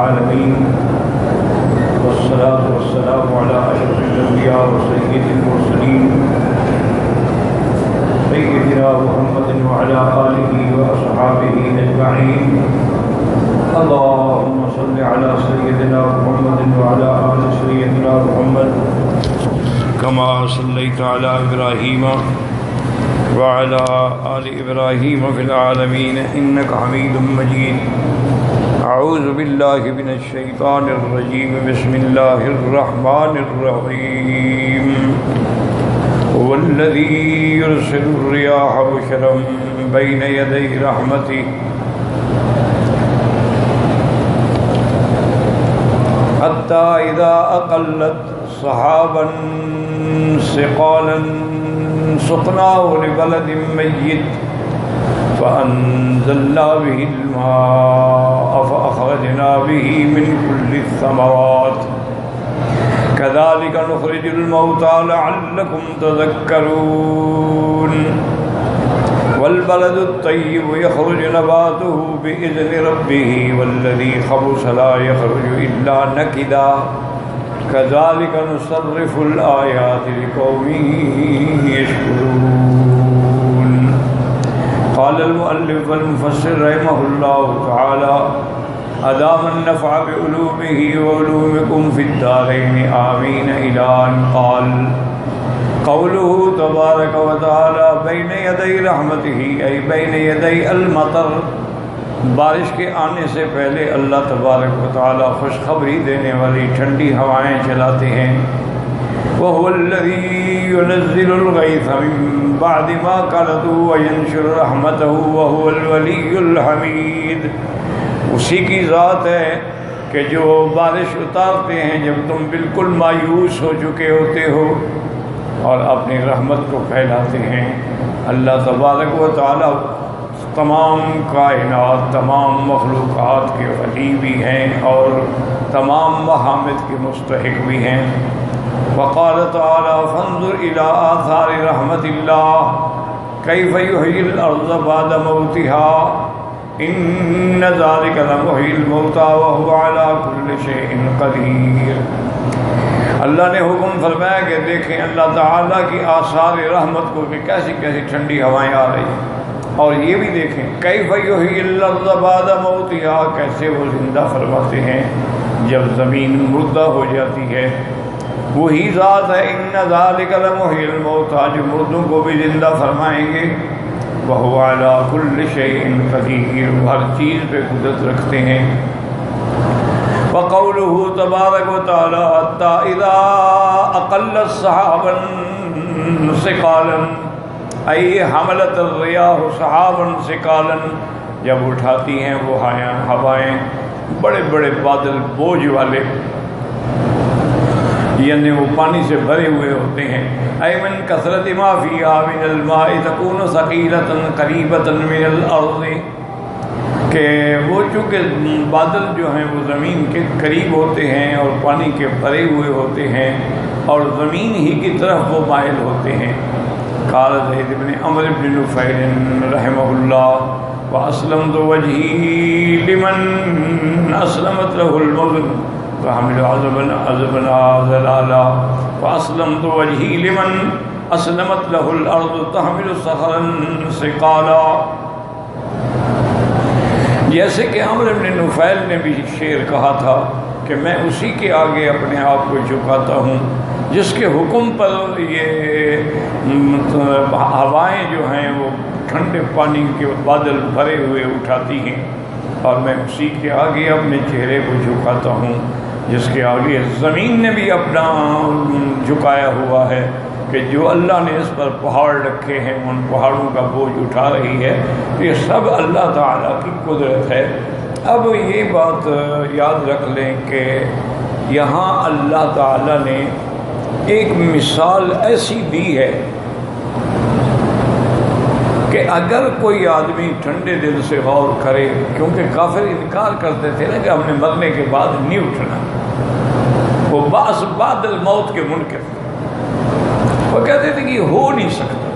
العالمين والصلاة والسلام على أشرف الأنبياء وسيد المرسلين سيدنا محمد وعلى آله وأصحابه أجمعين اللهم صل على سيدنا محمد وعلى آل سيدنا محمد كما صليت على إبراهيم وعلى آل إبراهيم في العالمين إنك حميد مجيد أعوذ بالله من الشيطان الرجيم بسم الله الرحمن الرحيم هو الذي يرسل الرياح بشرا بين يدي رحمته حتى إذا أقلت سحابا ثقالا سقناه لبلد ميت فأنزلنا به الماء فأخرجنا به من كل الثمرات كذلك نخرج الموتى لعلكم تذكرون والبلد الطيب يخرج نباته بإذن ربه والذي خبث لا يخرج إلا نكدا كذلك نصرف الآيات لقوم يشكرون قال المؤلف والمفسر رحمه الله تعالى أدام النفع بعلومه وعلومكم في الدارين آمين إلى أن قال قوله تبارك وتعالى بين يدي رحمته أي بين يدي المطر بارش کے آنے سے پہلے اللہ تبارک و تعالی خوشخبری دینے والی ٹھنڈی ہوائیں چلاتے ہیں وَهُوَ الَّذِي يُنَزِّلُ الْغَيْثَ مِن بَعْدِ مَا قَنَطُوا وَيَنشُرُ رَحْمَتَهُ وَهُوَ الْوَلِيُّ الْحَمِيدُ اسی کی ذات ہے کہ جو بارش اتارتے ہیں جب تم بالکل مایوس ہو چکے ہوتے ہو اور اپنی رحمت کو پھیلاتے ہیں اللہ تبارک و تعالی تمام کائنات تمام مخلوقات کے ولی بھی ہیں اور تمام محامد کے مستحق بھی ہیں وقال تعالی فانظر الى آثار رحمت اللہ کیف یحیی الارض بعد موتها ان ذلک لمحیی الموتى وهو على كل شیء قدیر اللہ نے حکم فرمایا کہ دیکھیں اللہ تعالیٰ کی آثار رحمت کو کہ کیسی کیسی ٹھنڈی ہوائیں آ رہی ہیں اور یہ بھی دیکھیں کیف یحیی الارض بعد موتها کیسے وہ زندہ فرماتے ہیں جب زمین مردہ ہو جاتی ہے وہی ذات ہے ان ذلک لمحیی الموتى جو مردوں کو بھی زندہ فرمائیں گے وَهُوَ عَلَى كُلِّ شَيْءٍ قَدِيرٌ ہر چیز پہ قدرت رکھتے ہیں وَقَوْلُهُ تَبَارَكَ وَتَعَالَى حَتَّى إِذَا أَقَلَّتْ سَحَابًا ثِقَالًا أي حملت الرياح سحابا ثقالا جب اٹھاتی ہیں وہ ہوائیں بڑے بڑے بادل بوجھ والے یعنی وہ پانی سے بھرے ہوئے ہوتے ہیں أي من كثرة ما فيها من الماء تكون ثقيلة قريبة من الأرض کہ وہ چونکہ بادل جو ہیں وہ زمین کے قریب ہوتے ہیں اور پانی کے بھرے ہوئے ہوتے ہیں اور زمین ہی کی طرف وہ مائل ہوتے ہیں قال زید بن عمرو بن نفیل رحمہ اللہ واسلمت وجهي لمن اسلمت له المدن فحمل عذبا ذلالا واسلمت وجهي لمن اسلمت له الارض تحمل صخرا ثقالا جیسے کہ عمرو بن نفیل نے بھی شعر کہا تھا کہ میں اسی کے آگے اپنے آپ کو جھکاتا ہوں جس کے حکم پر یہ ہوائیں جو ہیں وہ ٹھنڈے پانی کے بادل بھرے ہوئے اٹھاتی ہیں اور میں اسی کے آگے اپنے چہرے کو جھکاتا ہوں جس کے آگے زمین نے بھی اپنا جھکایا ہوا ہے کہ جو اللہ نے اس پر پہاڑ رکھے ہیں ان پہاڑوں کا بوجھ اٹھا رہی ہے یہ سب اللہ تعالیٰ کی قدرت ہے اب یہ بات یاد رکھ لیں کہ یہاں اللہ تعالیٰ نے ایک مثال ایسی دی ہے کہ اگر کوئی آدمی ٹھنڈے دل سے غور کرے کیونکہ کافر انکار کرتے تھے نا کہ ہم نے مرنے کے بعد نہیں اٹھنا وہ بعض بعد الموت کے منکر وہ کہتے تھے کہ ہو نہیں سکتا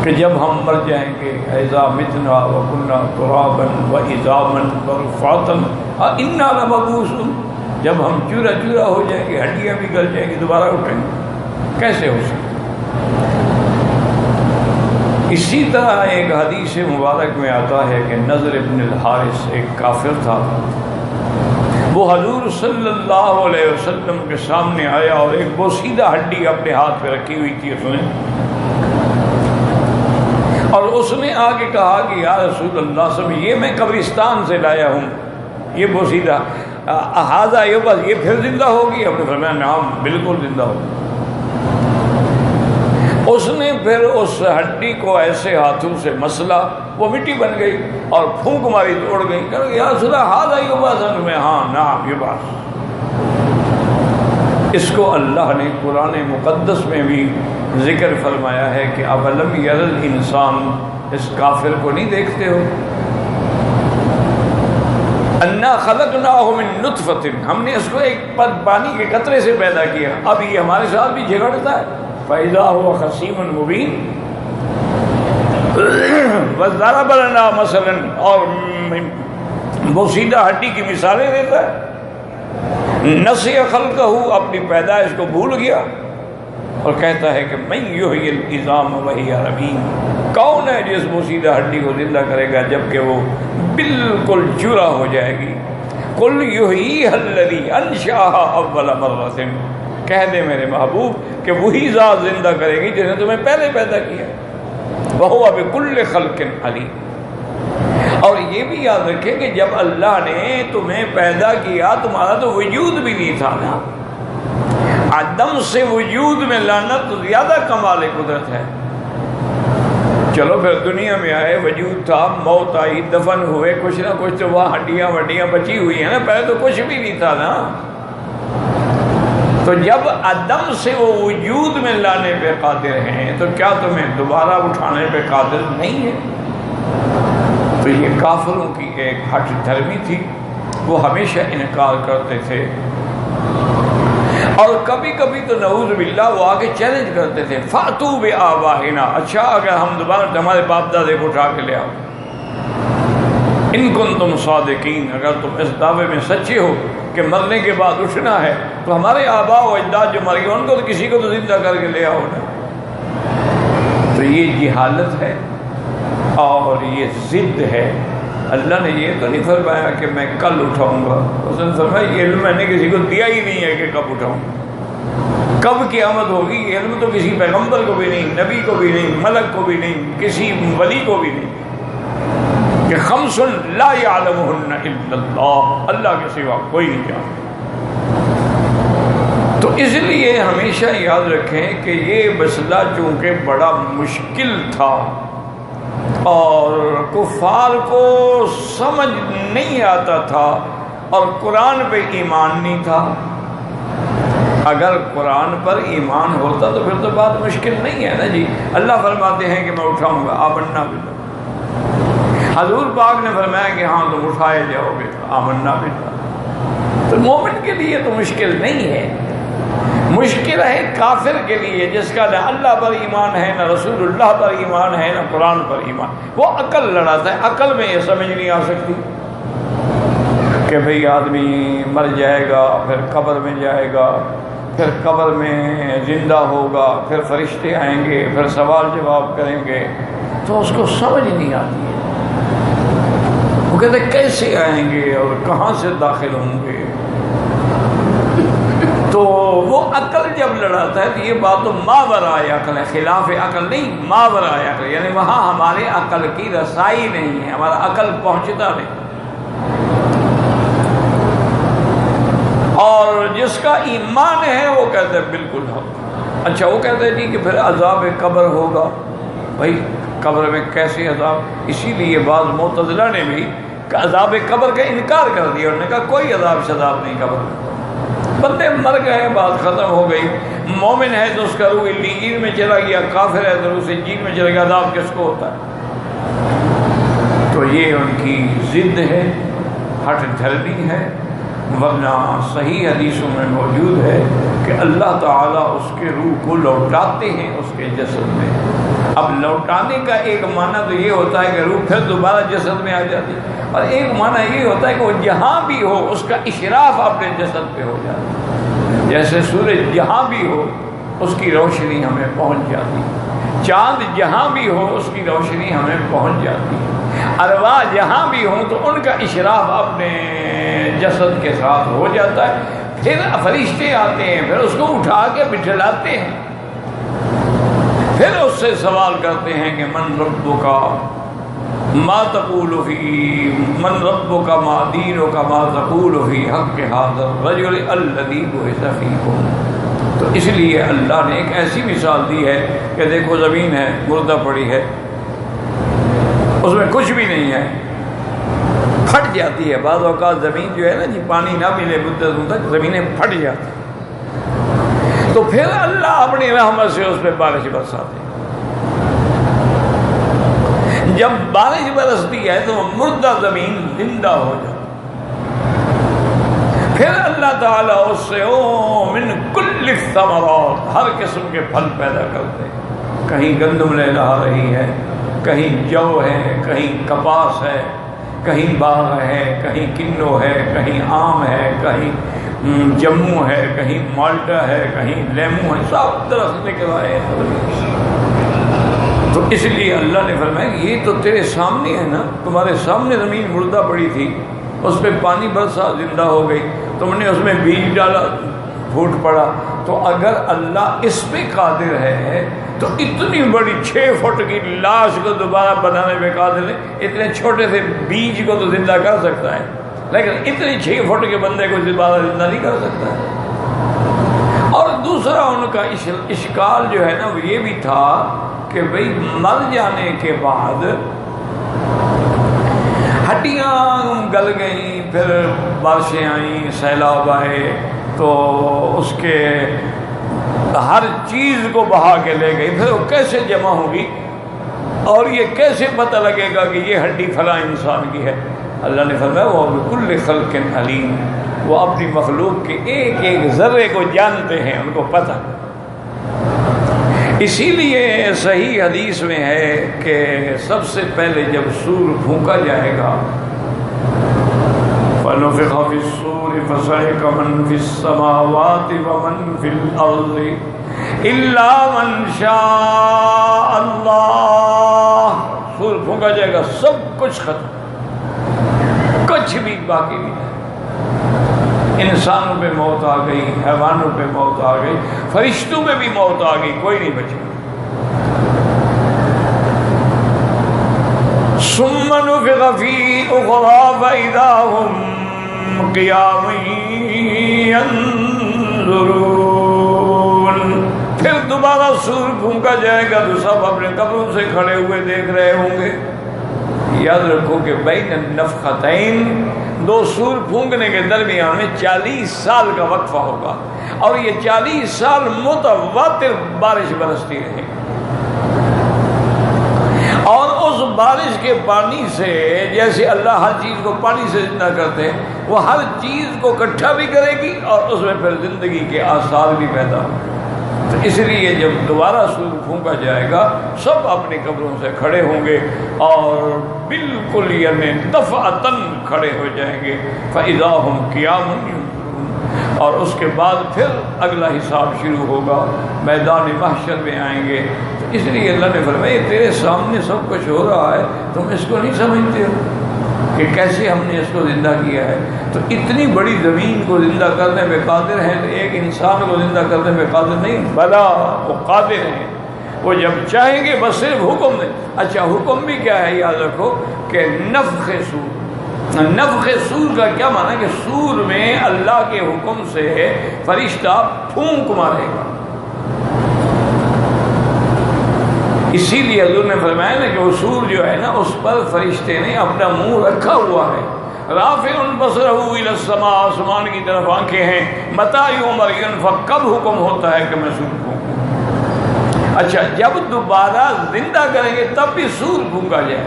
کہ جب ہم مر جائیں گے اذا متنا وکنا ترابا وعظاما ورفاتا انا لمبعوثون، جب ہم چورا چورا ہو جائیں گے، ہڈیاں بھی گل جائیں گی، دوبارہ اٹھیں گے، کیسے ہو سکتا؟ اسی طرح ایک حدیث مبارک میں آتا ہے کہ نضر ابن الحارث ایک کافر تھا، وہ حضور صلی اللہ علیہ وسلم کے سامنے آیا اور ایک بوسیدہ ہڈی اپنے ہاتھ پہ رکھی ہوئی تھی اس نے، اور اس نے آگے کہا کہ یا رسول اللہ صلی اللہ علیہ وسلم، یہ میں قبرستان سے لایا ہوں، یہ بوسیدہ ہاذا یبعث، یہ پھر زندہ ہوگی؟ آپ نے فرمایا نعم، بالکل زندہ ہوگی۔ اس نے پھر اس ہڈی کو ایسے ہاتھوں سے مسلا، وہ مٹی بن گئی اور پھونک ماری توڑ گئی، کہا کہ یا رسول اللہ ہاذا یبعث، میں ہاں نعم یبعث۔ اس کو اللہ نے قرآن مقدس میں بھی ذکر فرمایا ہے کہ اولم یر الانسان، اس کافر کو نہیں دیکھتے ہو؟ انا خلقناہ من نطفۃ، ہم نے اس کو ایک پانی کے قطرے سے پیدا کیا، اب یہ ہمارے ساتھ بھی جھگڑتا ہے، فَإِذَا هُوَ خَصِيمٌ مُبِينٌ۔ وَضَرَبَ لَنَا مَثَلًا، اور بوسیدہ ہڈی کی مثالیں دیتا ہے، نسیَ خلقہ، اپنی پیدائش کو بھول گیا، اور کہتا ہے کہ مَن یحیی العظام وہی رمیم، کون ہے جس بوسیدہ ہڈی کو زندہ کرے گا جبکہ وہ بالکل چورا ہو جائے گی؟ قل یحییھا الذی انشأھا اول مرۃ، کہہ دے میرے محبوب کہ وہی ذات زندہ کرے گی جس نے تمہیں پہلے پیدا کیا، وہو بکل خلق علیم۔ اور یہ بھی یاد رکھیں کہ جب اللہ نے تمہیں پیدا کیا تمہارا تو وجود بھی نہیں تھا نا، عدم سے وجود میں لانا تو زیادہ کمال قدرت ہے۔ چلو پھر دنیا میں آئے، وجود تھا، موت آئی، دفن ہوئے، کچھ نہ کچھ تو وہاں ہڈیاں وڈیاں بچی ہوئی ہیں نا، پہلے تو کچھ بھی نہیں تھا نا۔ تو جب عدم سے وہ وجود میں لانے پہ قادر ہیں تو کیا تمہیں دوبارہ اٹھانے پہ قادر نہیں ہے؟ تو یہ کافروں کی ایک ہٹ دھرمی تھی، وہ ہمیشہ انکار کرتے تھے، اور کبھی کبھی تو نعوذ باللہ وہ آگے چیلنج کرتے تھے، فَأْتُوا بِآبَائِنَا، اچھا اگر ہم دوبارہ ہمارے باپ دادے کو اٹھا کے لے آؤ، ان کنتم صادقین، اگر تم اس دعوے میں سچے ہو کہ مرنے کے بعد اٹھنا ہے تو ہمارے آباء و اجداد جو مر گئے ان کو تو کسی کو تو زندہ کر کے لے آؤ نا۔ تو یہ جہالت ہے اور یہ ضد ہے۔ اللہ نے یہ تو نہیں فرمایا کہ میں کل اٹھاؤں گا، اس نے فرمایا یہ علم میں نے کسی کو دیا ہی نہیں ہے کہ کب اٹھاؤں، کب قیامت ہوگی، یہ علم تو کسی پیغمبر کو بھی نہیں، نبی کو بھی نہیں، ملک کو بھی نہیں، کسی ولی کو بھی نہیں، کہ خمس لا یعلمہن الا اللہ، اللہ کے سوا کوئی نہیں جانتا۔ تو اس لیے ہمیشہ یاد رکھیں کہ یہ مسئلہ چونکہ بڑا مشکل تھا اور کفار کو سمجھ نہیں آتا تھا اور قرآن پہ ایمان نہیں تھا۔ اگر قرآن پر ایمان ہوتا تو پھر تو بات مشکل نہیں ہے نا جی۔ اللہ فرماتے ہیں کہ میں اٹھاؤں گا، آمنا باللہ۔ حضور پاک نے فرمایا کہ ہاں تم اٹھائے جاؤ گے، آمنا باللہ۔ تو مومن کے لیے تو مشکل نہیں ہے، مشکل ہے کافر کے لیے جس کا نہ اللہ پر ایمان ہے، نہ رسول اللہ پر ایمان ہے، نہ قرآن پر ایمان۔ وہ عقل لڑاتا ہے، عقل میں یہ سمجھ نہیں آ سکتی کہ بھئی آدمی مر جائے گا، پھر قبر میں جائے گا، پھر قبر میں زندہ ہوگا، پھر فرشتے آئیں گے، پھر سوال جواب کریں گے، تو اس کو سمجھ نہیں آتی ہے۔ وہ کہتے کیسے آئیں گے اور کہاں سے داخل ہوں گے؟ تو وہ عقل جب لڑاتا ہے تو یہ بات تو ماورائے عقل ہے، خلاف عقل نہیں، ماورائے عقل، یعنی وہاں ہمارے عقل کی رسائی نہیں ہے، ہمارا عقل پہنچتا نہیں۔ اور جس کا ایمان ہے وہ کہتے ہیں بالکل ہو۔ اچھا وہ کہتے ہیں جی کہ پھر عذاب قبر ہوگا، بھائی قبر میں کیسے عذاب؟ اسی لیے بعض معتزلہ نے بھی عذاب قبر کا انکار کر دیا، انہوں نے کہا کوئی عذاب شذاب نہیں قبر میں، بندے مر گئے، بات ختم ہو گئی۔ مومن ہے تو اس کا روح علیین میں چلا گیا، کافر ہے تو روح سجین میں چلا گیا، عذاب کس کو ہوتا ہے؟ تو یہ ان کی ضد ہے، ہٹ دھرمی ہے، ورنہ صحیح حدیثوں میں موجود ہے کہ اللہ تعالیٰ اس کے روح کو لوٹاتے ہیں اس کے جسد میں، اب لوٹانے کا ایک معنی تو یہ ہوتا ہے کہ روح پھر دوبارہ جسد میں آ جاتی ہے، اور ایک معنی یہ ہوتا ہے کہ وہ جہاں بھی ہو اس کا اشراف اپنے جسد پہ ہو جاتا ہے، جیسے سورج جہاں بھی ہو اس کی روشنی ہمیں پہنچ جاتی ہے، چاند جہاں بھی ہو اس کی روشنی ہمیں پہنچ جاتی ہے، ارواح جہاں بھی ہوں تو ان کا اشراف اپنے جسد کے ساتھ ہو جاتا ہے، پھر فرشتے آتے ہیں، پھر اس کو اٹھا کے بٹھلاتے ہیں، پھر اس سے سوال کرتے ہیں کہ من ربک ما تقول فی من ربک ما دینک ما تقول فی حق ھذا الرجل الذی بعث فیکم۔ تو اس لیے اللہ نے ایک ایسی مثال دی ہے کہ دیکھو زمین ہے، مردہ پڑی ہے، اس میں کچھ بھی نہیں ہے، پھٹ جاتی ہے، بعض اوقات زمین جو ہے نا جی پانی نہ ملے مدت تک زمینیں پھٹ جاتی ہیں، تو پھر اللہ اپنی رحمت سے اس پہ بارش برساتے ہیں۔ جب بارش برستی ہے تو وہ مردہ زمین زندہ ہو جاتی، پھر اللہ تعالیٰ اس سے من کل الثمرات ہر قسم کے پھل پیدا کرتے ہیں، کہیں گندم لہلہا رہی ہے، کہیں جو ہے، کہیں کپاس ہے، کہیں باغ ہے، کہیں کنو ہے، کہیں آم ہے، کہیں جموں ہے، کہیں مالٹا ہے، کہیں لیمو ہے، سب درخت نکل آئے ہیں۔ تو اس لیے اللہ نے فرمایا کہ یہ تو تیرے سامنے ہے نا، تمہارے سامنے زمین مردہ پڑی تھی، اس پہ پانی برسا زندہ ہو گئی، تم نے اس میں بیج ڈالا پھوٹ پڑا، تو اگر اللہ اس پہ قادر ہے تو اتنی بڑی 6 فٹ کی لاش کو دوبارہ بنانے میں قادر ہے، اتنے چھوٹے سے بیج کو تو زندہ کر سکتا ہے، لیکن اتنے 6 فٹ کے بندے کو دوبارہ زندہ نہیں کر سکتا ہے۔ اور دوسرا ان کا اشکال جو ہے نا وہ یہ بھی تھا کہ بھئی مر جانے کے بعد ہڈیاں گل گئیں، پھر بارشیں آئیں، سیلاب آئے، تو اس کے ہر چیز کو بہا کے لے گئی، پھر وہ کیسے جمع ہوگی اور یہ کیسے پتہ لگے گا کہ یہ ہڈی فلاں انسان کی ہے؟ اللہ نے فرمایا وہ بكل خلق علیم، وہ اپنی مخلوق کے ایک ایک ذرے کو جانتے ہیں، ان کو پتہ۔ اسی لیے صحیح حدیث میں ہے کہ سب سے پہلے جب سور پھونکا جائے گا فَنُفِخَ فِي الصُّورِ فَصَعِقَ مَن فِي السَّمَاوَاتِ وَمَن فِي الْأَرْضِ إِلَّا مَن شَاءَ اللَّهُ۔ سور پھونکا جائے گا، سب کچھ ختم، کچھ بھی باقی نہیں، انسانوں پہ موت آ گئی، حیوانوں پہ موت آ گئی، فرشتوں پہ بھی موت آ گئی، کوئی نہیں بچے۔ ثم نفخ فی اخری فاذا هم قیام ینظرون، پھر دوبارہ سور پھونکا جائے گا تو سب اپنے قبروں سے کھڑے ہوئے دیکھ رہے ہوں گے۔ یاد رکھو کہ بین النفختین، 2 سور پھونکنے کے درمیان میں 40 سال کا وقفہ ہوگا، اور یہ 40 سال متواتر بارش برستی رہے گی، اور اس بارش کے پانی سے جیسے اللہ ہر چیز کو پانی سے زندہ کرتے ہیں، وہ ہر چیز کو اکٹھا بھی کرے گی اور اس میں پھر زندگی کے آثار بھی پیدا ہوں گے۔ تو اس لیے جب دوبارہ سور پھونکا جائے گا سب اپنی قبروں سے کھڑے ہوں گے اور بالکل یعنی دفعتاً کھڑے ہو جائیں گے، فَإِذَا هُمْ قِيَامٌ يَنظُرُونَ، اور اس کے بعد پھر اگلا حساب شروع ہوگا، میدان محشر میں آئیں گے۔ تو اس لیے اللہ نے فرمایا تیرے سامنے سب کچھ ہو رہا ہے، تم اس کو نہیں سمجھتے ہو کہ کیسے ہم نے اس کو زندہ کیا ہے؟ تو اتنی بڑی زمین کو زندہ کرنے میں قادر ہیں، تو ایک انسان کو زندہ کرنے میں قادر نہیں؟ بلا وہ قادر ہیں، وہ جب چاہیں گے بس صرف حکم دیں۔ اچھا حکم بھی کیا ہے؟ یاد رکھو کہ نفخ سور، نفخ سور کا کیا معنی ہے کہ سور میں اللہ کے حکم سے فرشتہ پھونک مارے گا۔ اسی لیے حضور نے فرمایا نا کہ وہ سور جو ہے نا اس پر فرشتے نے اپنا منہ رکھا ہوا ہے، رافع بصرہ الی السماء، آسمان کی طرف آنکھیں ہیں، متی یؤمر ینفخ، کب حکم ہوتا ہے کہ میں سور پھونکوں؟ اچھا جب دوبارہ زندہ کریں گے تب بھی سور پھونکا جائے،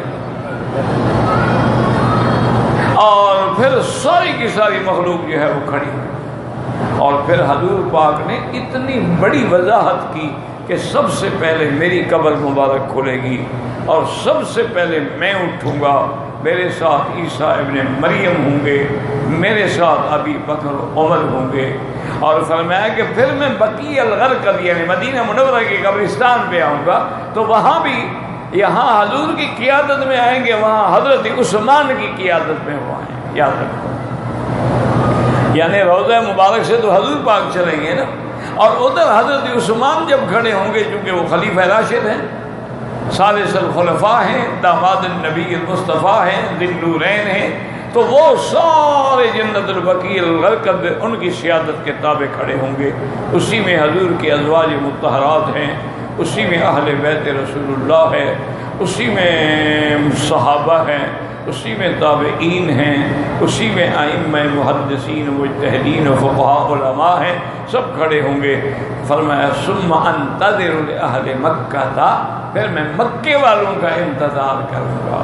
اور پھر ساری کی ساری مخلوق جو ہے وہ کھڑی، اور پھر حضور پاک نے اتنی بڑی وضاحت کی کہ سب سے پہلے میری قبر مبارک کھلے گی اور سب سے پہلے میں اٹھوں گا، میرے ساتھ عیسیٰ ابن مریم ہوں گے، میرے ساتھ ابی بکر عمر ہوں گے۔ اور فرمایا کہ پھر میں بقیع الغرقد یعنی مدینہ منورہ کے قبرستان پہ آؤں گا تو وہاں بھی یہاں حضور کی قیادت میں آئیں گے، وہاں حضرت عثمان کی قیادت میں وہ آئیں، یاد رکھو۔ یعنی روضہ مبارک سے تو حضور پاک چلیں گے نا، اور ادھر حضرت عثمان جب کھڑے ہوں گے، چونکہ وہ خلیفہ راشد ہیں، ثالث الخلفاء ہیں، داماد النبی المصطفیٰ ہیں، ذی النورین ہیں، تو وہ سارے جنت البقیع الغرقد ان کی سیادت کے تابع کھڑے ہوں گے۔ اسی میں حضور کے ازواج مطہرات ہیں، اسی میں اہل بیت رسول اللہ ہے، اسی میں صحابہ ہیں، اسی میں تابعین ہیں، اسی میں ائمہ محدثین مجتہدین و فقہاء علماء ہیں، سب کھڑے ہوں گے۔ فرمایا ثم انتظر لأہل مکہ تھا، پھر میں مکے والوں کا انتظار کروں گا،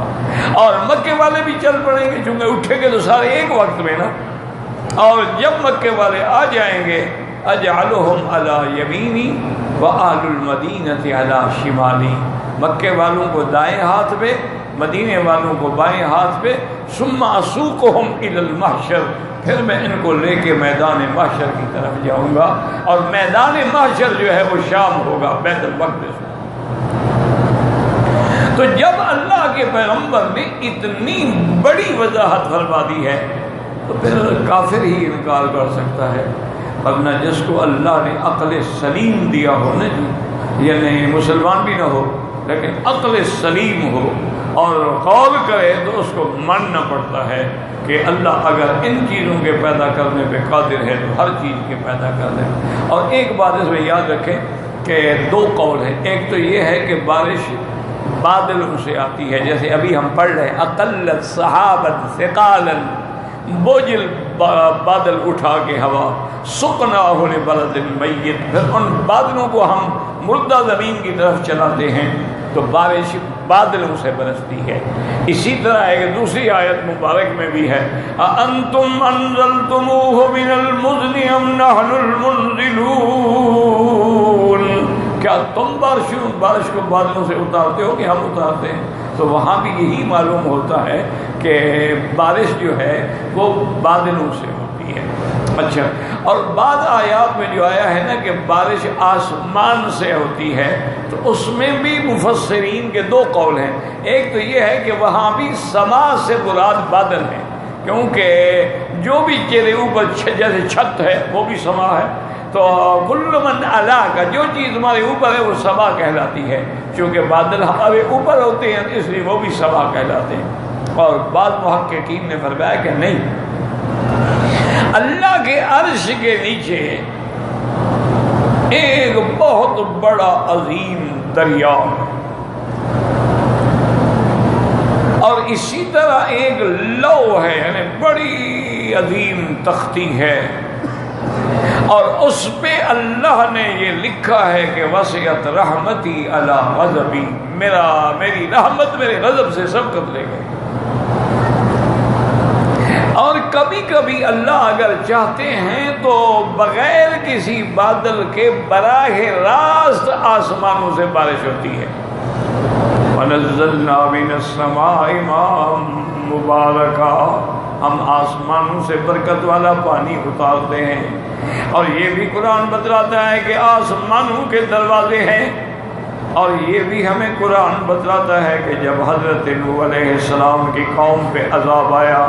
اور مکے والے بھی چل پڑیں گے، چونکہ اٹھیں گے تو سارے ایک وقت میں نا، اور جب مکے والے آ جائیں گے اجعلہم علی یمینی وآل المدینۃ علی شمالی، مکے والوں کو دائیں ہاتھ پہ، مدینے والوں کو بائیں ہاتھ پہ، ثم اسوقہم الی المحشر، پھر میں ان کو لے کے میدان محشر کی طرف جاؤں گا، اور میدان محشر جو ہے وہ شام ہوگا، بیت المقدس۔ تو جب اللہ کے پیغمبر نے اتنی بڑی وضاحت فرما دی ہے تو پھر کافر ہی انکار کر سکتا ہے، ورنہ جس کو اللہ نے عقل سلیم دیا ہو نا جی، یعنی مسلمان بھی نہ ہو لیکن عقل سلیم ہو اور قول کرے تو اس کو ماننا پڑتا ہے کہ اللہ اگر ان چیزوں کے پیدا کرنے پہ قادر ہے تو ہر چیز کے پیدا کر دے۔ اور ایک بات اس میں یاد رکھیں کہ دو قول ہیں، ایک تو یہ ہے کہ بارش بادلوں سے آتی ہے، جیسے ابھی ہم پڑھ رہے ہیں اقلت صحابت ثقالا، بوجھل بادل اٹھا کے ہوا، سقناہ لبلد میت، پھر ان بادلوں کو ہم مردہ زمین کی طرف چلاتے ہیں تو بارش بادلوں سے برستی ہے۔ اسی طرح ایک دوسری آیت مبارک میں بھی ہے اَأَنْتُمْ أَنزَلْتُمُوهُ مِنَ الْمُزْنِ أَمْ نَحْنُ الْمُنزِلُونَ، کیا تم بارش کو بادلوں سے اتارتے ہو کہ ہم اتارتے ہیں؟ تو وہاں بھی یہی معلوم ہوتا ہے کہ بارش جو ہے وہ بادلوں سے ہوتی ہے۔ اچھا، اور بعض آیات میں جو آیا ہے نا کہ بارش آسمان سے ہوتی ہے، تو اس میں بھی مفسرین کے دو قول ہیں۔ ایک تو یہ ہے کہ وہاں بھی سما سے مراد بادل ہیں، کیونکہ جو بھی تیرے اوپر جیسے چھت ہے وہ بھی سما ہے، تو کل من علا کا جو چیز ہمارے اوپر ہے وہ سما کہلاتی ہے، چونکہ بادل ہمارے اوپر ہوتے ہیں اس لیے وہ بھی سما کہلاتے ہیں۔ اور بعض محققین نے فرمایا کہ نہیں، اللہ کے عرش کے نیچے ایک بہت بڑا عظیم دریا ہے، اور اسی طرح ایک لوح ہے، یعنی بڑی عظیم تختی ہے، اور اس پہ اللہ نے یہ لکھا ہے کہ وسعت رحمتی علی غضبی، میری رحمت میرے غضب سے سبقت لے گئی۔ اور کبھی کبھی اللہ اگر چاہتے ہیں تو بغیر کسی بادل کے براہ راست آسمانوں سے بارش ہوتی ہے۔ وَنَزَّلْنَا مِنَ السَّمَاءِ مَاءً مُبَارَكًا، ہم آسمانوں سے برکت والا پانی اتارتے ہیں۔ اور یہ بھی قرآن بتلاتا ہے کہ آسمانوں کے دروازے ہیں، اور یہ بھی ہمیں قرآن بتلاتا ہے کہ جب حضرت نوح علیہ السلام کی قوم پہ عذاب آیا،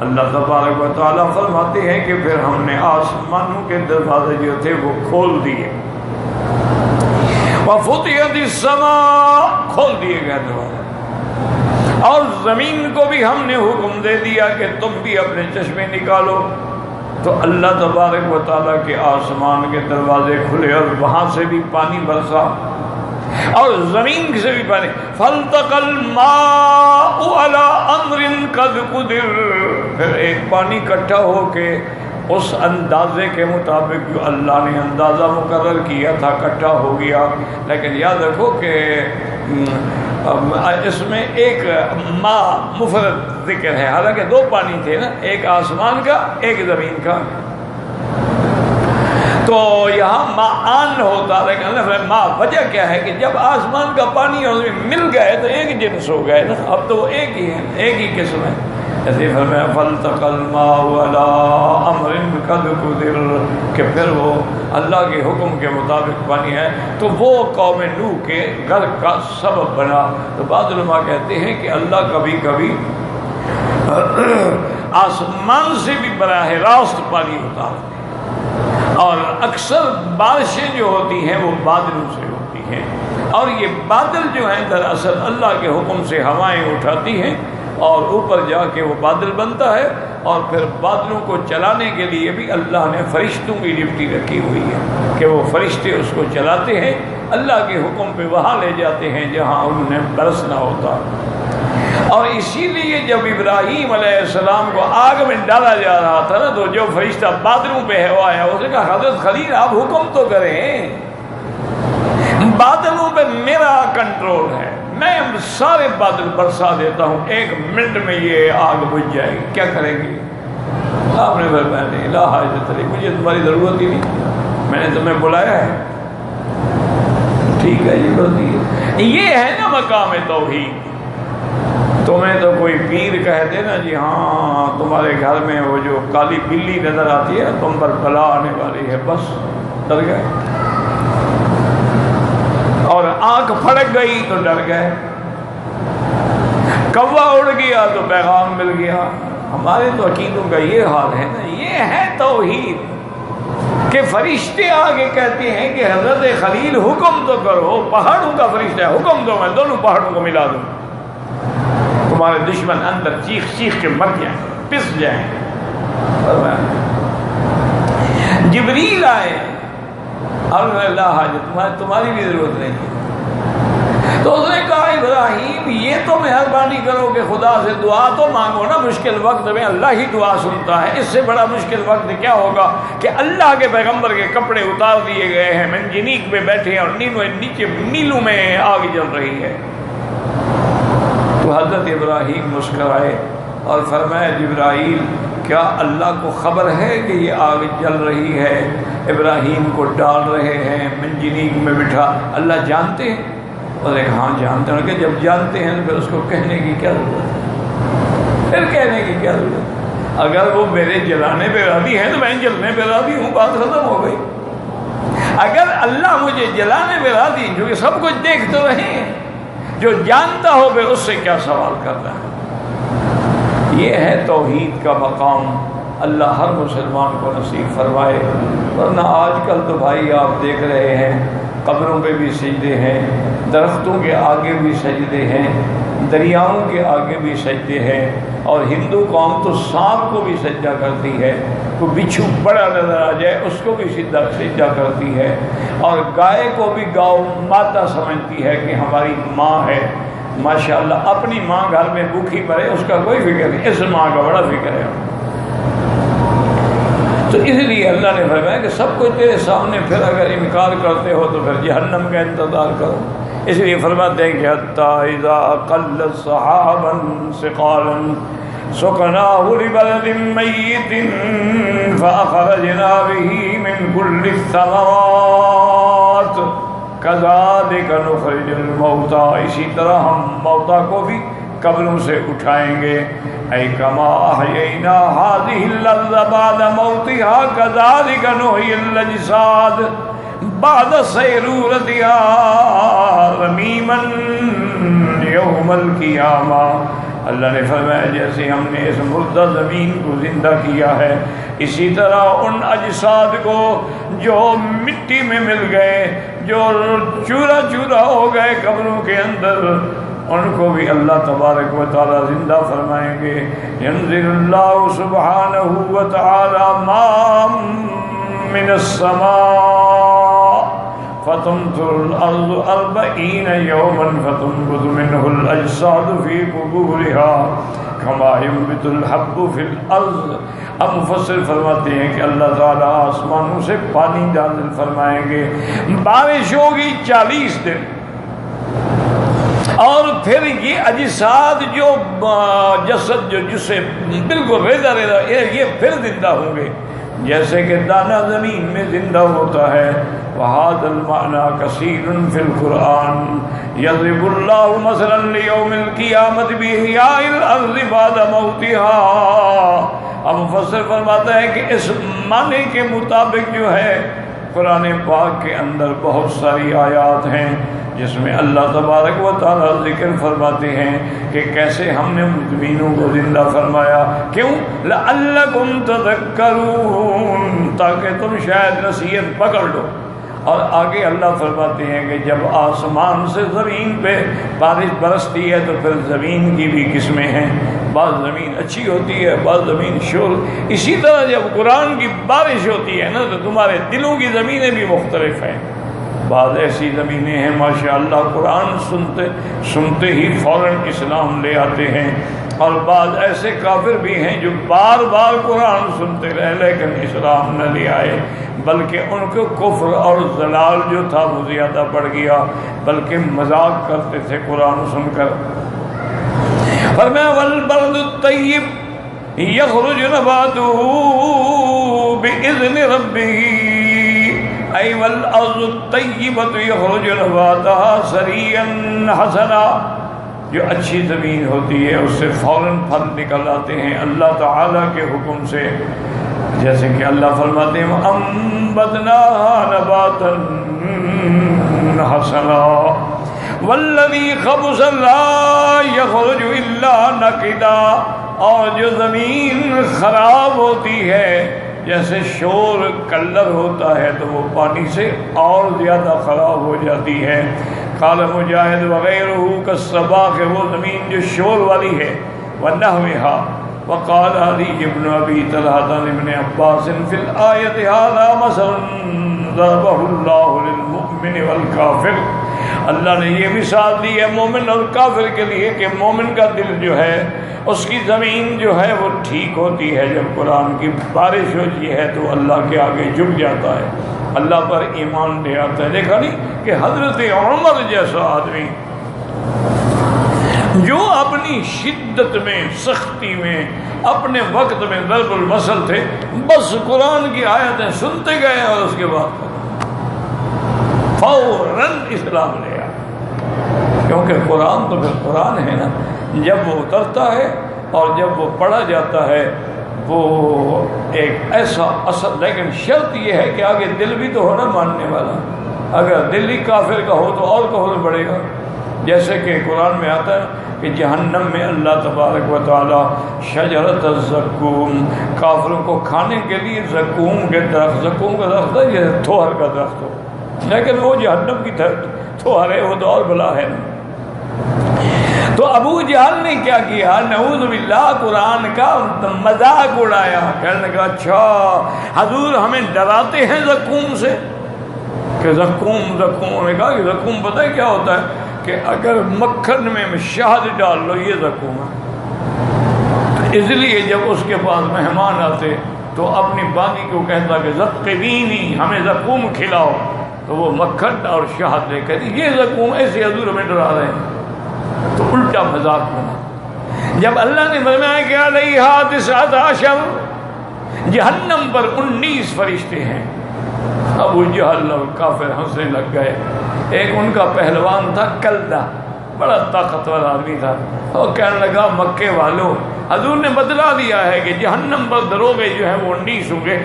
اللہ تبارک و تعالیٰ فرماتے ہیں کہ پھر ہم نے آسمانوں کے دروازے جو تھے وہ کھول دیے، وَفُتِحَتِ السَّمَاء، کھول دیے گئے دروازے، اور زمین کو بھی ہم نے حکم دے دیا کہ تم بھی اپنے چشمے نکالو، تو اللہ تبارک و تعالیٰ کے آسمان کے دروازے کھلے اور وہاں سے بھی پانی برسا اور زمین سے بھی پانی۔ فَالْتَقَى الْمَاءُ عَلَىٰ أَمْرٍ قَدْ قُدِرَ، پھر ایک پانی اکٹھا ہو کے اس اندازے کے مطابق جو اللہ نے اندازہ مقرر کیا تھا اکٹھا ہو گیا۔ لیکن یاد رکھو کہ اس میں ایک ماء مفرد ذکر ہے، حالانکہ دو پانی تھے نا، ایک آسمان کا ایک زمین کا۔ تو یہاں معان ہوتا، لیکن اللہ فرمایا ما وجہ کیا ہے کہ جب آسمان کا پانی اور زمین مل گئے تو ایک جنس ہو گئے نا، اب تو وہ ایک ہی ہے، ایک ہی قسم ہے۔ ایسے فرمایا فَالْتَقَى الْمَاءُ عَلَىٰ أَمْرٍ قَدْ قُدِرَ، کہ پھر وہ اللہ کے حکم کے مطابق پانی ہے تو وہ قوم نوح کے گھر کا سبب بنا۔ تو بعض علماء کہتے ہیں کہ اللہ کبھی کبھی آسمان سے بھی براہ راست پانی ہوتا ہے، اور اکثر بارشیں جو ہوتی ہیں وہ بادلوں سے ہوتی ہیں، اور یہ بادل جو ہیں دراصل اللہ کے حکم سے ہوائیں اٹھاتی ہیں اور اوپر جا کے وہ بادل بنتا ہے، اور پھر بادلوں کو چلانے کے لیے بھی اللہ نے فرشتوں کی ڈیوٹی رکھی ہوئی ہے کہ وہ فرشتے اس کو چلاتے ہیں، اللہ کے حکم پہ وہاں لے جاتے ہیں جہاں انہوں نے برسنا ہوتا۔ اور اسی لیے جب ابراہیم علیہ السلام کو آگ میں ڈالا جا رہا تھا نا، تو جو فرشتہ بادلوں پہ ہے وہ آیا، اس نے کہا حضرت خلیل آپ حکم تو کریں، بادلوں پہ میرا کنٹرول ہے، میں سارے بادل برسا دیتا ہوں، 1 منٹ میں یہ آگ بجھ جائے گی، کیا کریں گے؟ آپ نے فرمایا نہیں لا حاجت لی، مجھے تمہاری ضرورت ہی نہیں، میں نے تمہیں بلایا ہے، ٹھیک ہے جی بس یہ ہے نا مقام توحید۔ تمہیں تو کوئی پیر کہہ دے نا جی ہاں تمہارے گھر میں وہ جو کالی بلی نظر آتی ہے تم پر بلا آنے والی ہے، بس ڈر گئے، اور آنکھ پھڑک گئی تو ڈر گئے، کوا اڑ گیا تو پیغام مل گیا۔ ہمارے تو عقیدوں کا یہ حال ہے نا، یہ ہے توحید کہ فرشتے آگے کہتے ہیں کہ حضرت خلیل حکم تو کرو، پہاڑوں کا فرشتہ ہے، حکم دو میں دونوں پہاڑوں کو ملا دوں، تمہارے دشمن اندر چیخ چیخ کے مر جائیں، پس جائیں۔ جبریل آئے اور اللہ حاجت تمہاری بھی ضرورت نہیں ہے، تو اس نے کہا ابراہیم یہ تو مہربانی کرو کہ خدا سے دعا تو مانگو نا، مشکل وقت میں اللہ ہی دعا سنتا ہے، اس سے بڑا مشکل وقت کیا ہوگا کہ اللہ کے پیغمبر کے کپڑے اتار دیے گئے ہیں، منجنیق میں بیٹھے ہیں اور نیچے نیلوں میں آگ جل رہی ہے۔ تو حضرت ابراہیم مسکرائے اور فرمایا جبرائیل کیا اللہ کو خبر ہے کہ یہ آگ جل رہی ہے، ابراہیم کو ڈال رہے ہیں منجنیق میں بٹھا، اللہ جانتے ہیں؟ اور ایک ہاں جانتے ہیں، کہ جب جانتے ہیں پھر اس کو کہنے کی کیا ضرورت ہے، پھر کہنے کی کیا ضرورت ہے؟ اگر وہ میرے جلانے پہ راضی ہیں تو میں جلنے پہ راضی ہوں، بات ختم ہو گئی۔ اگر اللہ مجھے جلانے پہ راضی، جو کہ سب کچھ دیکھ تو رہے ہیں، جو جانتا ہو پھر اس سے کیا سوال کرنا ہے؟ یہ ہے توحید کا مقام، اللہ ہر مسلمان کو نصیب فرمائے۔ ورنہ آج کل تو بھائی آپ دیکھ رہے ہیں قبروں پہ بھی سجدے ہیں، درختوں کے آگے بھی سجدے ہیں، دریاؤں کے آگے بھی سجدے ہیں، اور ہندو قوم تو سانپ کو بھی سجدہ کرتی ہے، کوئی بچھو بڑا نظر آ جائے اس کو بھی سجدہ کرتی ہے، اور گائے کو بھی گاؤ ماتا سمجھتی ہے کہ ہماری ماں ہے۔ ماشاءاللہ اپنی ماں گھر میں بھوکھی مرے اس کا کوئی فکر نہیں، اس ماں کا بڑا فکر ہے۔ تو اس لیے اللہ نے فرمایا کہ سب کچھ تیرے سامنے، پھر اگر انکار کرتے ہو تو پھر جہنم کا انتظار کرو۔ اس لیے فرماتے ہیں کہ حتی اذا قلت صحابا ثقالا سقناه لبلد میت فاخرجنا به من كل الثمرات كذلك نخرج الموتى، اسی طرح ہم موتى کو بھی قبروں سے اٹھائیں گے۔ اے کما احیینا هذه الارض بعد موتها كذلك نحيي الاجساد بعد سیرورتها رمیما یوم القیامہ۔ اللہ نے فرمایا جیسے ہم نے اس مردہ زمین کو زندہ کیا ہے، اسی طرح ان اجساد کو جو مٹی میں مل گئے، جو چورا چورا ہو گئے قبروں کے اندر، ان کو بھی اللہ تبارک و تعالی زندہ فرمائیں گے۔ ینزل اللہ سبحانہ و تعالی ما من السماء فتمطر الارض 40 یوما فتنبت منه الاجساد في قبورها كما ينبت الحب في الارض۔ اب مفسر فرماتے ہیں کہ اللہ تعالیٰ آسمانوں سے پانی نازل فرمائیں گے، بارش ہوگی 40 دن، اور پھر یہ اجساد جو جسد جو جسے بالکل ریزہ ریزہ یہ پھر زندہ ہوں گے، جیسے کہ دانہ زمین میں زندہ ہوتا ہے. وَهَذَا الْمَعْنَى كَثِيرٌ فِي الْقُرْآنِ يَضْرِبُ اللَّهُ مَثَلًا لِيَوْمِ الْقِيَامَةِ بِإِحْيَاءِ الْأَرْضِ بَعْدَ مَوْتِهَا. اب مفسر فرماتا ہے کہ اس معنی کے مطابق جو ہے قرآن پاک کے اندر بہت ساری آیات ہیں جس میں اللہ تبارک و تعالیٰ ذکر فرماتے ہیں کہ کیسے ہم نے زمینوں کو زندہ فرمایا. کیوں؟ لعلکم تذکرون، تاکہ تم شاید نصیحت پکڑ لو. اور آگے اللہ فرماتے ہیں کہ جب آسمان سے زمین پہ بارش برستی ہے تو پھر زمین کی بھی قسمیں ہیں. بعض زمین اچھی ہوتی ہے، بعض زمین شور. اسی طرح جب قرآن کی بارش ہوتی ہے نا تو تمہارے دلوں کی زمینیں بھی مختلف ہیں. بعض ایسی زمینیں ہیں ماشاءاللہ قرآن سنتے ہی فوراً اسلام لے آتے ہیں، اور بعض ایسے کافر بھی ہیں جو بار بار قرآن سنتے رہے لیکن اسلام نہ لے آئے، بلکہ ان کو کفر اور ضلال جو تھا وہ زیادہ بڑھ گیا، بلکہ مذاق کرتے تھے قرآن سن کر. فرمایا والبلد الطیب یخرج نباتہ بإذن ربہ، ای والارض الطیبۃ یخرج نباتہا سریعا حسنا. جو اچھی زمین ہوتی ہے اس سے فوراً پھل نکل آتے ہیں اللہ تعالیٰ کے حکم سے. جیسے کہ اللہ فرماتے ہیں انبتناها نباتا حسنا والذی خبث لا یخرج الا نقدا. اور جو زمین خراب ہوتی ہے جیسے شور کلر ہوتا ہے تو وہ پانی سے اور زیادہ خراب ہو جاتی ہے. قال مجاہد وغیرہ کالصباغ، وہ زمین جو شور والی ہے. ونحوها. وقال علی ابن ابی طلحہ عن ابن عباس فی الآیت هذا مثل ضربہ اللہ للمؤمن والکافر. اللہ نے یہ مثال دی ہے مومن اور کافر کے لیے کہ مومن کا دل جو ہے اس کی زمین جو ہے وہ ٹھیک ہوتی ہے جب قرآن کی بارش ہوتی ہے تو اللہ کے آگے جھک جاتا ہے، اللہ پر ایمان لے آتا ہے. دیکھا نہیں کہ حضرت عمر جیسا آدمی جو اپنی شدت میں سختی میں اپنے وقت میں ضرب المثل تھے، بس قرآن کی آیتیں سنتے گئے اور اس کے بعد فوراً اسلام لے آیا. کیونکہ قرآن تو پھر قرآن ہے نا، جب وہ اترتا ہے اور جب وہ پڑھا جاتا ہے وہ ایک ایسا اثر. لیکن شرط یہ ہے کہ آگے دل بھی تو ہونا ماننے والا. اگر دل ہی کافر کا ہو تو اور کفر بڑھے گا. جیسے کہ قرآن میں آتا ہے کہ جہنم میں اللہ تبارک و تعالی شجرۃ الزقوم، کافروں کو کھانے کے لیے زقوم کے درخت، زقوم کا درخت ہے یہ تھوہر کا درخت ہو، لیکن وہ جہنم کی تھوہر ہے، وہ تو اور بلا ہے نا. تو ابو جہل نے کیا کیا؟ نعوذ باللہ قرآن کا مذاق اڑایا، کہنے کا اچھا حضور ہمیں ڈراتے ہیں زقوم سے کہ زقوم نے کہا کہ زقوم پتہ ہے کیا ہوتا ہے کہ اگر مکھن میں شہد ڈال لو یہ زقوم ہے. اس لیے جب اس کے پاس مہمان آتے تو اپنی بانی کو کہتا کہ زقوینی، ہمیں زقوم کھلاؤ، تو وہ مکھن اور شہد لے کر یہ زقوم ایسے حضور ہمیں ڈرا رہے ہیں. تو الٹا مذاق بنا. جب اللہ نے فرمایا کہ علیہا 19 جہنم پر 19 فرشتے ہیں، ابو جہل اور کافر ہنسنے لگ گئے. ایک ان کا پہلوان تھا کلدہ، بڑا طاقتور آدمی تھا، اور کہنے لگا مکے والوں حضور نے بتلا دیا ہے کہ جہنم پر دروغے جو ہیں وہ 19 ہوں گے،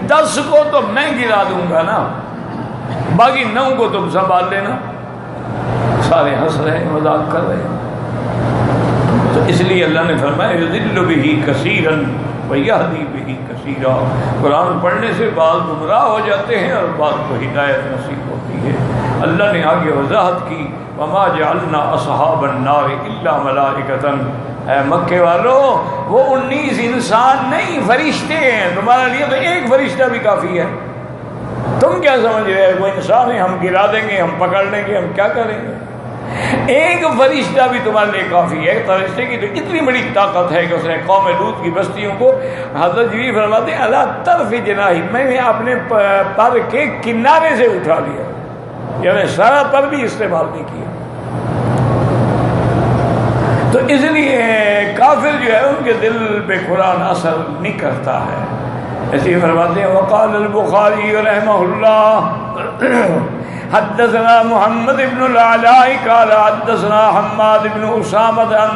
10 کو تو میں گرا دوں گا نا، باقی 9 کو تم سنبھال لینا. سارے ہنس رہے ہیں، مذاق کر رہے ہیں. تو اس لیے اللہ نے فرمایا یضل بہ کثیرا ویہدی بہ کثیرا. قرآن پڑھنے سے بعض گمراہ ہو جاتے ہیں اور بعض کو ہدایت نصیب ہوتی ہے. اللہ نے آگے وضاحت کی وما جعلنا اصحاب النار الا ملائکۃ. اے مکے والوں وہ 19 انسان نہیں فرشتے ہیں، تمہارے لیے تو ایک فرشتہ بھی کافی ہے. تم کیا سمجھ رہے ہو وہ انسان ہے ہم گرا دیں گے، ہم پکڑ لیں گے، ہم کیا کریں گے؟ ایک فرشتہ بھی تمہارے لیے کافی ہے. فرشتے کی تو اتنی بڑی طاقت ہے کہ اس نے قوم لوط کی بستیوں کو، حضرت جبریل فرماتے ہیں اللہ طرف جناحی، میں نے اپنے پر کے کنارے سے اٹھا لیا، یعنی سارا پر بھی استعمال نہیں کیا. تو اس لیے کافر جو ہے ان کے دل پہ قرآن اثر نہیں کرتا ہے. ایسے ہی فرماتے ہیں وقال البخاری رحمہ اللہ حدثنا محمد بن العلاء قال حدثنا حماد بن اسامہ عن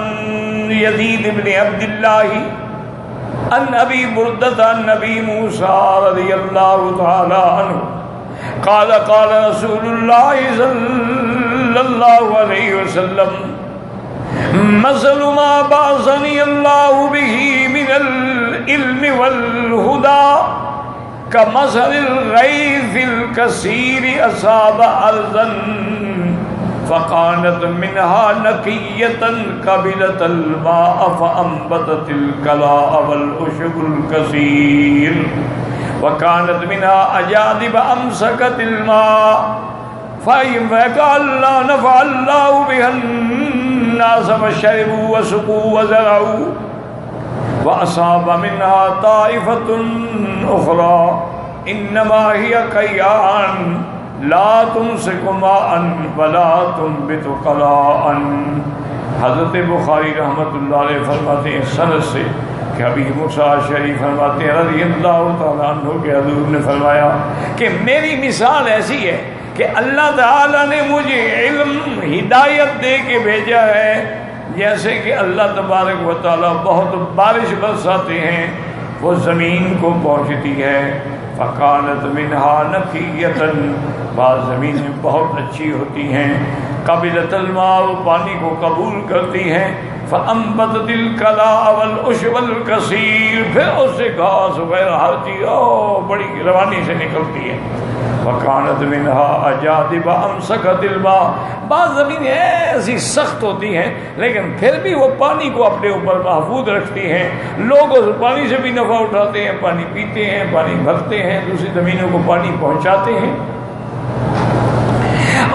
یزید بن عبد اللہ عن ابی بردۃ عن نبی موسیٰ رضی اللہ تعالی عنہ قال قال رسول اللہ صلی اللہ علیہ وسلم مثل ما بعثني الله به من العلم والهدى كمثل الغيث الكثير أصاب أرضا فكانت منها نقية قبلت الماء فأنبتت الكلاء والعشب الكثير وكانت منها أجاذب أمسكت الماء فقال لا نفع الله بها الناس فشربوا وسقوا وزرعوا وأصاب منها طائفة أخرى إنما هي كيان لا تمسك ماء ولا تنبت قلاء. حضرت بخاری رحمۃ اللہ علیہ فرماتے ہیں سند سے کہ ابی موسیٰ شریف فرماتے ہیں رضی اللہ تعالیٰ عنہ کے حضور نے فرمایا کہ میری مثال ایسی ہے کہ اللہ تعالیٰ نے مجھے علم ہدایت دے کے بھیجا ہے جیسے کہ اللہ تبارک و تعالیٰ بہت بارش برساتے ہیں وہ زمین کو پہنچتی ہے فکانت منہا نقیۃً بعض زمینیں بہت اچھی ہوتی ہیں قبلت الماء پانی کو قبول کرتی ہیں فانبتت الکلاء والعشب الکثیر پھر اس سے گھاس وغیرہ ہر چیز بڑی روانی سے نکلتی ہے وکانت منها اجادب امسکت الماء بعض زمینیں ایسی سخت ہوتی ہیں لیکن پھر بھی وہ پانی کو اپنے اوپر محفوظ رکھتی ہیں لوگ اس پانی سے بھی نفع اٹھاتے ہیں پانی پیتے ہیں پانی بھرتے ہیں دوسری زمینوں کو پانی پہنچاتے ہیں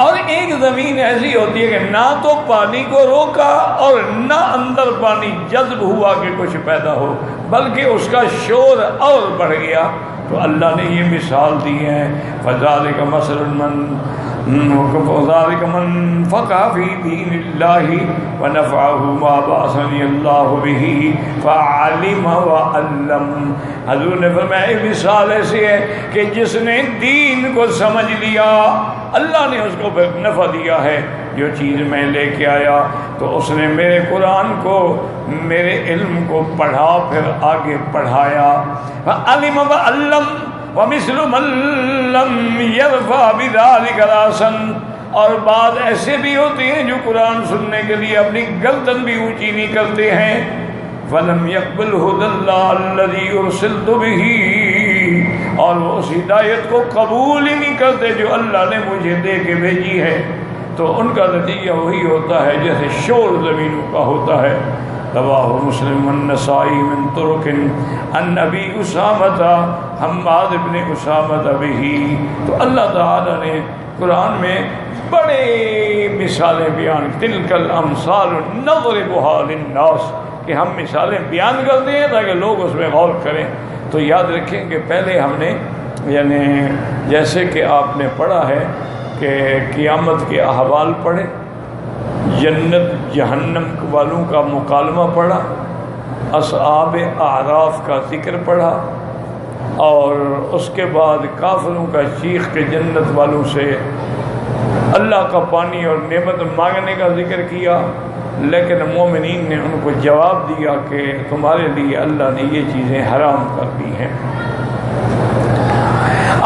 اور ایک زمین ایسی ہوتی ہے کہ نہ تو پانی کو روکا اور نہ اندر پانی جذب ہوا کہ کچھ پیدا ہو بلکہ اس کا شور اور بڑھ گیا تو اللہ نے یہ مثال دی ہے فذالک مثل من فقہ فی دین اللہ ونفعہ ما بعثنی اللہ بہ فعلم وعلم. حضور نے فرمایا مثال ایسی ہے کہ جس نے دین کو سمجھ لیا اللہ نے اس کو پھر نفع دیا ہے جو چیز میں لے کے آیا تو اس نے میرے قرآن کو میرے علم کو پڑھا پھر آگے پڑھایا فعلم وعلم ومثل من لم يرفع بذلك راسا. اور بعض ایسے بھی ہوتے ہیں جو قرآن سننے کے لیے اپنی گردن بھی اونچی نہیں کرتے ہیں فلم يقبل هدى الله الذي ارسلت به اور وہ اس ہدایت کو قبول ہی نہیں کرتے جو اللہ نے مجھے دے کے بھیجی ہے تو ان کا نتیجہ وہی ہوتا ہے جیسے شور زمینوں کا ہوتا ہے. رواہ مسلم والنسائی من طرق عن ابی اسامہ حماد بن اسامہ بہ. تو اللہ تعالی نے قرآن میں بڑے مثالیں بیان تلک الامثال نضربها للناس کہ ہم مثالیں بیان کرتے ہیں تاکہ لوگ اس میں غور کریں. تو یاد رکھیں کہ پہلے ہم نے یعنی جیسے کہ آپ نے پڑھا ہے کہ قیامت کے احوال پڑھے جنت جہنم والوں کا مکالمہ پڑھا اصحاب اعراف کا ذکر پڑھا اور اس کے بعد کافروں کا چیخ کے جنت والوں سے اللہ کا پانی اور نعمت مانگنے کا ذکر کیا لیکن مومنین نے ان کو جواب دیا کہ تمہارے لیے اللہ نے یہ چیزیں حرام کر دی ہیں.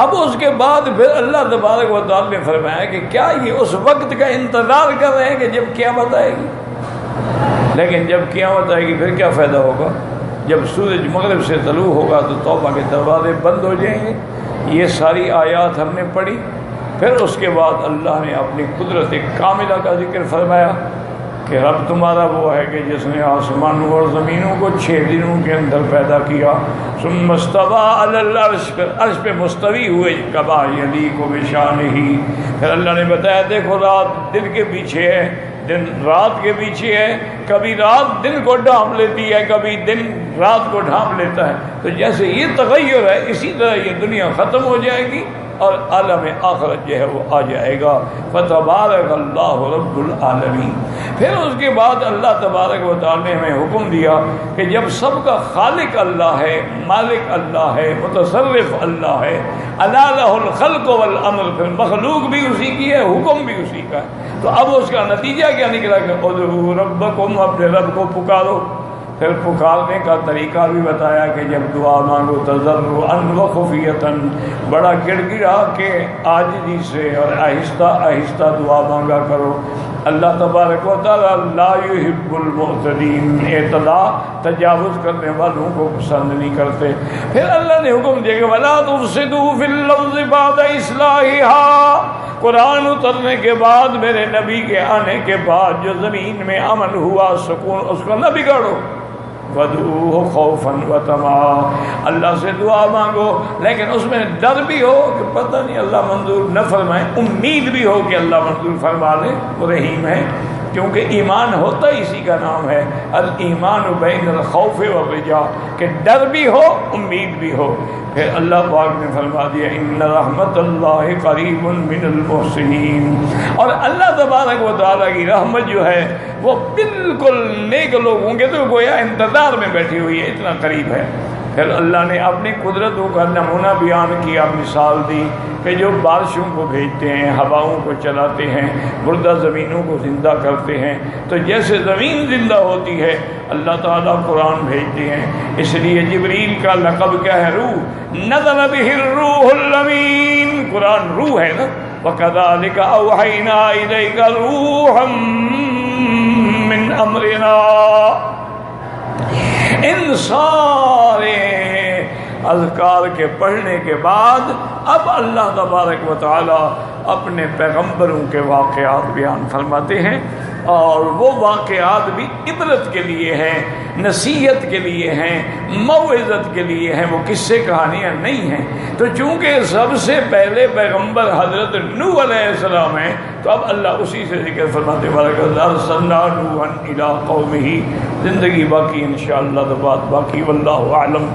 اب اس کے بعد پھر اللہ تبارک و تعالی نے فرمایا کہ کیا یہ اس وقت کا انتظار کر رہے ہیں کہ جب قیامت آئے گی. لیکن جب قیامت آئے گی پھر کیا فائدہ ہوگا جب سورج مغرب سے طلوع ہوگا تو توبہ کے دروازے بند ہو جائیں گے. یہ ساری آیات ہم نے پڑھی. پھر اس کے بعد اللہ نے اپنی قدرت کاملہ کا ذکر فرمایا کہ رب تمہارا وہ ہے کہ جس نے آسمانوں اور زمینوں کو 6 دنوں کے اندر پیدا کیا ثم استوى علی العرش پھر عرش پہ مستوی ہوئے کما یلیق بشانہ. پھر اللہ نے بتایا دیکھو رات دن کے پیچھے ہے دن رات کے پیچھے ہے کبھی رات دن کو ڈھانپ لیتی ہے کبھی دن رات کو ڈھانپ لیتا ہے. تو جیسے یہ تغیر ہے اسی طرح یہ دنیا ختم ہو جائے گی اور عالم آخرت جو ہے وہ آ جائے گا۔ فتبارک اللہ رب العالمین۔ پھر اس کے بعد اللہ تبارک و تعالی نے ہمیں حکم دیا کہ جب سب کا خالق اللہ ہے، مالک اللہ ہے، متصرف اللہ ہے، الا لہ الخلق والامر، پھر مخلوق بھی اسی کی ہے، حکم بھی اسی کا ہے، تو اب اس کا نتیجہ کیا نکلا کہ ادعوا ربکم، اپنے رب کو پکارو۔ پھر پکارنے کا طریقہ بھی بتایا کہ جب دعا مانگو تضرعا و خفیۃ، بڑا گڑ گڑا کے عاجزی سے اور آہستہ آہستہ دعا مانگا کرو۔ اللہ تبارک و تعالی لا یحب المعتدین، اعتداء تجاوز کرنے والوں کو پسند نہیں کرتے۔ پھر اللہ نے حکم دیا کہ ولا تفسدوا فی الارض بعد اصلاحها، قرآن اترنے کے بعد، میرے نبی کے آنے کے بعد جو زمین میں امن ہوا، سکون، اس کو نہ بگاڑو۔ وَادْعُوهُ خَوْفًا وَطَمَعًا، اللہ سے دعا مانگو لیکن اس میں ڈر بھی ہو کہ پتہ نہیں اللہ منظور نہ فرمائے، امید بھی ہو کہ اللہ منظور فرما لے، وہ رحیم ہے، کیونکہ ایمان ہوتا اسی کا نام ہے، الایمان بین الخوف والرجاء، کہ ڈر بھی ہو امید بھی ہو۔ پھر اللہ پاک نے فرما دیا ان رحمت اللہ قریب من المحسنین، اور اللہ تبارک و تعالیٰ کی رحمت جو ہے وہ بالکل نیک لوگوں کے تو گویا انتظار میں بیٹھی ہوئی ہے، اتنا قریب ہے۔ پھر اللہ نے اپنی قدرتوں کا نمونہ بیان کیا، مثال دی کہ جو بارشوں کو بھیجتے ہیں، ہواؤں کو چلاتے ہیں، مردہ زمینوں کو زندہ کرتے ہیں، تو جیسے زمین زندہ ہوتی ہے اللہ تعالیٰ قرآن بھیجتے ہیں۔ اس لیے جبریل کا لقب کیا ہے؟ روح، نزل بہ الروح الامین، قرآن روح ہے نا، وَكَذَلِكَ أَوْحَيْنَا إِلَيْكَ رُوحًا مِّنْ أَمْرِنَا۔ ان سارے اذکار کے پڑھنے کے بعد اب اللہ تبارک و تعالی اپنے پیغمبروں کے واقعات بیان فرماتے ہیں، اور وہ واقعات بھی عبرت کے لیے ہیں، نصیحت کے لیے ہیں، موعظت کے لیے ہیں، وہ قصے کہانیاں نہیں ہیں۔ تو چونکہ سب سے پہلے پیغمبر حضرت نوح علیہ السلام ہیں، تو اب اللہ اسی سے ذکر فرماتے ہیں ارسلنا نوحا الی قومہ۔ زندگی باقی انشاءاللہ تو بات باقی، واللہ اعلم۔